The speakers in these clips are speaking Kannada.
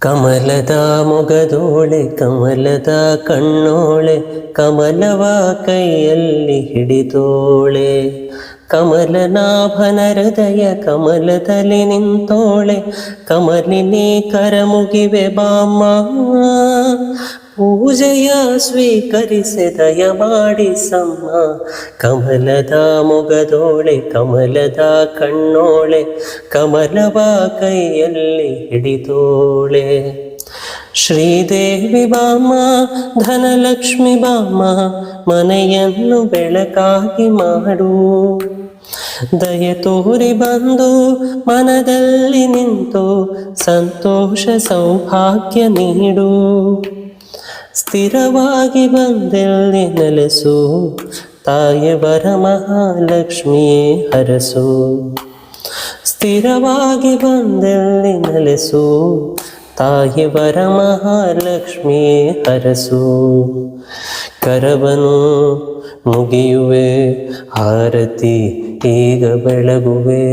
ಕಮಲದ ಮೊಗದೋಳೆ ಕಮಲದ ಕಣ್ಣೋಳೆ ಕಮಲವ ಕೈಯಲ್ಲಿ ಹಿಡಿದೋಳೆ ಕಮಲನಾಭನ ಹೃದಯ ಕಮಲದಲ್ಲಿ ನಿಂತೋಳೆ ಕಮಲಿನಿ ಕರಮುಗಿವೆ ಬಾಮ್ಮ ಪೂಜೆಯ ಸ್ವೀಕರಿಸಿ ದಯ ಮಾಡಿಸಮ್ಮ ಕಮಲದ ಮೊಗದೋಳೆ ಕಮಲದ ಕಣ್ಣೋಳೆ ಕಮಲವ ಕೈಯಲ್ಲಿ ಹಿಡಿದೋಳೆ ಶ್ರೀದೇವಿ ಬಾಮ್ಮ ಧನಲಕ್ಷ್ಮಿ ಬಾಮ್ಮ ಮನೆಯನ್ನು ಬೆಳಕಾಗಿ ಮಾಡು ದಯ ತೋರಿ ಬಂದು ಮನದಲ್ಲಿ ನಿಂತು ಸಂತೋಷ ಸೌಭಾಗ್ಯ ನೀಡು ಸ್ಥಿರವಾಗಿ ಬಂದಲ್ಲಿ ನೆಲೆಸು ತಾಯಿ ವರಮಹಾಲಕ್ಷ್ಮಿಯೇ ಹರಸು ಸ್ಥಿರವಾಗಿ ಬಂದಲ್ಲಿ ನೆಲೆಸು ತಾಯಿ ವರಮಹಾಲಕ್ಷ್ಮಿಯೇ ಹರಸು ಕರವನು ಮುಗಿಯುವೆ ಆರತಿ ಈಗ ಬೆಳಗುವೆ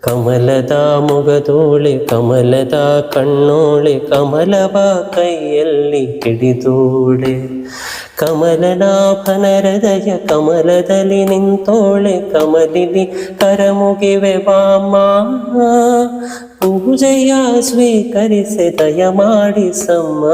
ಕಮಲದ ಮೊಗದೋಳೆ ಕಮಲದ ಕಣ್ಣೋಳೆ ಕಮಲವ ಕೈಯಲ್ಲಿ ಹಿಡಿದೋಳೆ ಕಮಲನಾಭನ ಹೃದಯ ಕಮಲದಲ್ಲಿ ನಿಂತೋಳೆ ಕಮಲಿನಿ ಕರಮುಗಿವೆ ಬಾಮ್ಮ ಪೂಜೆಯ ಸ್ವೀಕರಿಸಿ ದಯ ಮಾಡಿಸಮ್ಮ